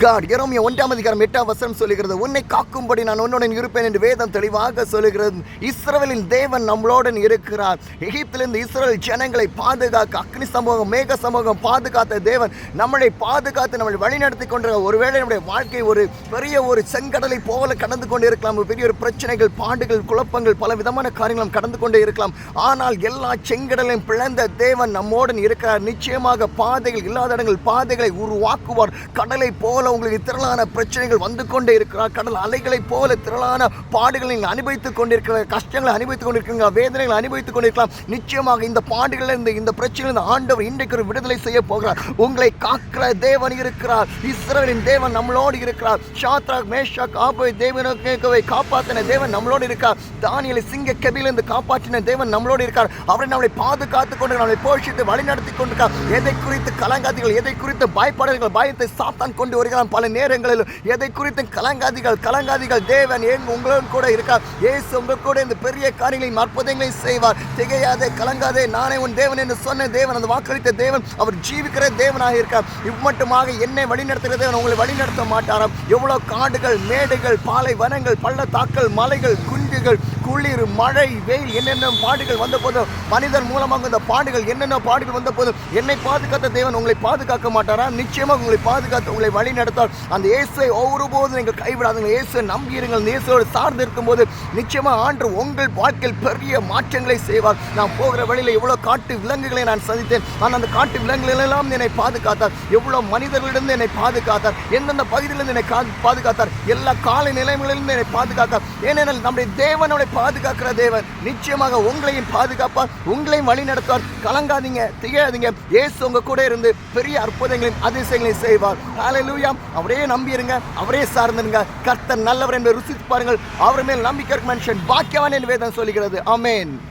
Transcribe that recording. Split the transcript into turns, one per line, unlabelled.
God. எரேமியா 1:8 சொல்லுகிறது, உன்னை காக்கும்படி நான் உன்னுடன் இருப்பேன் என்று வேதம் தெளிவாக சொல்லுகிறது. இஸ்ரவேலின் தேவன் நம்மளுடன் இருக்கிறார். எகிப்திலிருந்து இஸ்ரவேல் ஜனங்களை பாதுகாக்க அக்னி சமூகம் மேக சமூகம் பாதுகாத்த தேவன் நம்மளை பாதுகாத்து நம்மளை வழிநடத்தி கொண்டு, ஒருவேளை நம்முடைய வாழ்க்கை ஒரு பெரிய ஒரு செங்கடலை போல கடந்து கொண்டு இருக்கலாம். பெரிய ஒரு பிரச்சனைகள், பாடுகள், குழப்பங்கள், பல விதமான காரியங்களும் கடந்து கொண்டே இருக்கலாம். ஆனால் எல்லா செங்கடலையும் பிளந்த தேவன் நம்மோடன் இருக்கிறார். நிச்சயமாக பாதைகள் இல்லாத இடங்கள் பாதைகளை உருவாக்குவார். கடலை போல உங்களுக்கு திரளான பிரச்சனைகள் வந்து கொண்டே இருக்கிறார். கடல் அலைகளை போல திரளான பாடுகளை நீங்கள் அனுபவித்துக் கொண்டிருக்கிற, கஷ்டங்களை அனுபவித்துக் கொண்டிருக்கிறீங்க, வேதனைகளை அனுபவித்துக் கொண்டிருக்கலாம். நிச்சயமாக இந்த பாடுகளில் இந்த பிரச்சனைகள் ஆண்டவர் இன்றைக்கு ஒரு விடுதலை செய்ய போகிறார். உங்களை காக்கிற தேவன் இருக்கிறார். இஸ்ரவேலின் தேவன் நம்மளோடு இருக்கிறார். ஷாத்ராக் மேஷாக் ஆபேத்நேகோவை காப்பாற்றின தேவன் நம்மளோடு இருக்கார். தானியேலை சிங்க கெபியிலிருந்து காப்பாற்றின தேவன் நம்மளோடு இருக்கார். அவரை நம்மளை பாதுகாத்துக் கொண்டு நம்மளை போஷித்து வழிநடத்தி கொண்டிருக்கார். எதை குறித்து கலங்காதிகள், எதை குறித்து பயப்படுங்கள், பயத்தை சாத்தான் கொண்டு வருகிறான். பல நேரங்களில் எதை குறித்து கலங்காதிகள், தேவன் உங்களோடு கூட இருக்கார். இயேசு உங்கள் கூட இந்த பெரிய காரியங்களையும் அற்புதங்களையும் செய்வார். திகையாதே, கலங்காதே, நானே உன் தேவன் என்று சொன்ன தேவன், அந்த வாக்களித்த தேவன், அவர் ஜீவிக்கிற தேவனாக இருக்கார். இவ்வட்டுமாக என்னை வழிநடத்துகிற தேவன் உங்களை வழிநடத்த மாட்டாராம். எவ்வளவு காடுகள், மேடுகள், பாலைவனங்கள், பள்ளத்தாக்கள், மலைகள், குன்றுகள், குளிர், மழை, வெயில், என்னென்ன பாடுகள் வந்த போதும், மனிதன் மூலமாக இந்த பாடுகள் என்னென்ன பாடுகள் வந்த போதும் என்னை பாதுகாத்த தேவன் உங்களை பாதுகாக்க மாட்டாரா? நிச்சயமாக உங்களை பாதுகாத்து உங்களை வழி நடத்தார். அந்த இயேசுவை ஒருபோதும் நீங்கள் கைவிடாதீங்க. இயேசுவை நம்பியிருங்கள். இயேசுவோடு சார்ந்து இருக்கும்போது நிச்சயமாக ஆண்டவர் உங்கள் வாழ்க்கையில் பெரிய மாற்றங்களை செய்வார். நான் போகிற வழியில் எவ்வளோ காட்டு விலங்குகளை நான் சந்தித்தேன். ஆனால் அந்த காட்டு விலங்குகளெல்லாம் என்னை பாதுகாத்தார். எவ்வளோ மனிதர்களிடம் என்னை பாதுகாத்தார். எந்தெந்த பகுதியிலிருந்து என்னை பாதுகாத்தார். எல்லா காலை நிலைமைகளிலிருந்து என்னை பாதுகாத்தார். ஏனென்றால் நம்முடைய தேவனை பாதுகாக்கிற தேவன் நிச்சயமாக உங்களையும் பாதுகாப்பார், உங்களையும் வழி நடத்துவார். கலங்காதீங்க, திகையாதீங்க. இயேசு உங்க கூட இருந்து பெரிய அற்புதங்களையும் அதிசயங்களையும் செய்வார். ஹல்லேலூயா. அவரே நம்பியிருங்க, அவரே சார்ந்துருங்க. கர்த்தர் நல்லவர் என்று ருசித்து பாருங்கள். அவர் மேல் நம்பிக்கை மனுஷன் பாக்கியவான் என்று வேதம் சொல்லுகிறது. ஆமென்.